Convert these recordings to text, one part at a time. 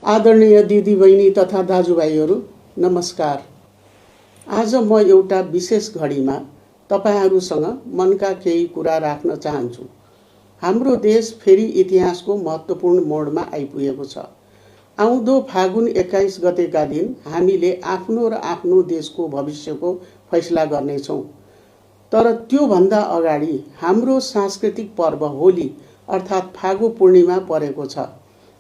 आदरणीय दिदीबहिनी तथा दाजुभाइहरू नमस्कार। आज म एउटा विशेष घडीमा तपाईहरूसँग मनका केही कुरा राख्न चाहन्छु। हाम्रो देश फेरि इतिहासको महत्त्वपूर्ण मोडमा आइपुगेको छ। आउँदो फागुन 21 गतेका दिन हामीले आफ्नो र आफ्नो देशको भविष्यको फैसला गर्नेछौँ। तर त्योभन्दा अगाडि हाम्रो सांस्कृतिक पर्व होली अर्थात् फागु पूर्णिमा परेको छ।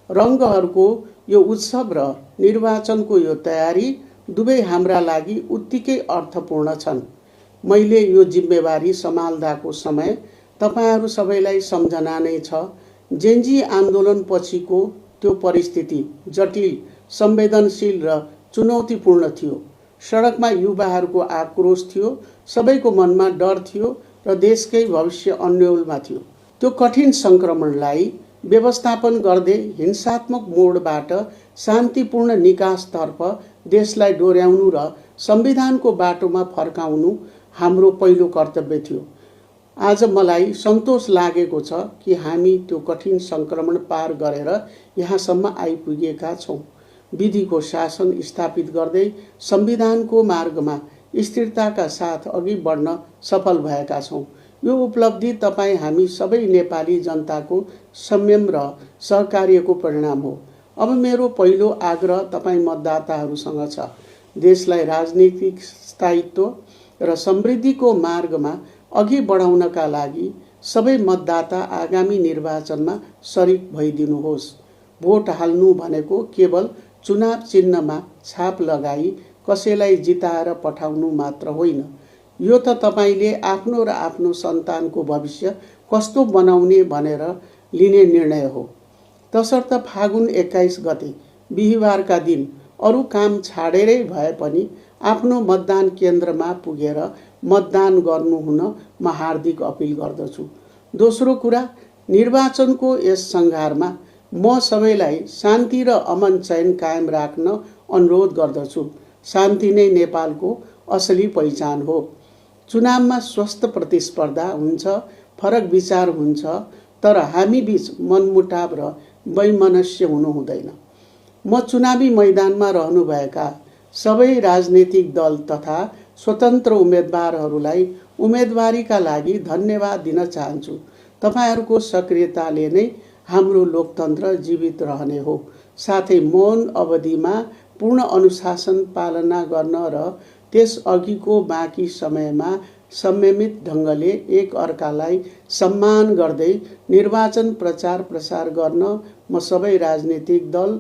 रङ्गहरूको यो उत्सव र निर्वाचनको यो तयारी दुवै हाम्रा लागि उत्तिकै अर्थपूर्ण छन्। मैले यो जिम्मेवारी सम्हाल्दाको समय तपाईहरू सबैलाई सम्झना नै छ। जेन्जी आन्दोलन पछिको त्यो परिस्थिति जटिल, संवेदनशील र चुनौतीपूर्ण थियो। सडकमा युवाहरूको आक्रोश थियो, सबैको मनमा डर थियो र देशकै भविष्य अन्योलमा थियो। त्यो कठिन सङ्क्रमणलाई व्यवस्थापन गर्दै हिंसात्मक मोडबाट शान्तिपूर्ण निकासतर्फ देशलाई डोर्याउनु र संविधानको बाटोमा फर्काउनु हाम्रो पहिलो कर्तव्य थियो। आज मलाई सन्तोष लागेको छ कि हामी त्यो कठिन सङ्क्रमण पार गरेर यहाँसम्म आइपुगेका छौँ। विधिको शासन स्थापित गर्दै संविधानको मार्गमा स्थिरताका साथ अघि बढ्न सफल भएका छौँ। यो उपलब्धि तपाईँ हामी सबै नेपाली जनताको संयम र सहकार्यको परिणाम हो। अब मेरो पहिलो आग्रह तपाईँ मतदाताहरूसँग छ। देशलाई राजनीतिक स्थायित्व र समृद्धिको मार्गमा अघि बढाउनका लागि सबै मतदाता आगामी निर्वाचनमा सरिक भइदिनुहोस्। भोट हाल्नु भनेको केवल चुनाव चिन्हमा छाप लगाई कसैलाई जिताएर पठाउनु मात्र होइन। यो त तपाईँले आफ्नो र आफ्नो सन्तानको भविष्य कस्तो बनाउने भनेर लिने निर्णय हो। तसर्थ फागुन 21 गते बिहिबारका दिन अरू काम छाडेरै भए पनि आफ्नो मतदान केन्द्रमा पुगेर मतदान गर्नुहुन म हार्दिक अपिल गर्दछु। दोस्रो कुरा, निर्वाचनको यस सङ्घारमा म सबैलाई शान्ति र अमन चैन कायम राख्न अनुरोध गर्दछु। शान्ति नै नेपालको असली पहिचान हो। चुनावमा स्वस्थ प्रतिस्पर्धा हुन्छ, फरक विचार हुन्छ, तर हामी बीच मनमुटाव र वैमनस्य हुनु हुँदैन। म चुनावी मैदानमा रहनुभएका सबै राजनीतिक दल तथा स्वतन्त्र उम्मेदवारहरूलाई उम्मेदवारीका लागि धन्यवाद दिन चाहन्छु। तपाईँहरूको सक्रियताले नै हाम्रो लोकतन्त्र जीवित रहने हो। साथै मौन अवधिमा पूर्ण अनुशासन पालना गर्न र त्यस अघिको बाँकी समयमा संयमित ढङ्गले एक अर्कालाई सम्मान गर्दै निर्वाचन प्रचार प्रसार गर्न म सबै राजनीतिक दल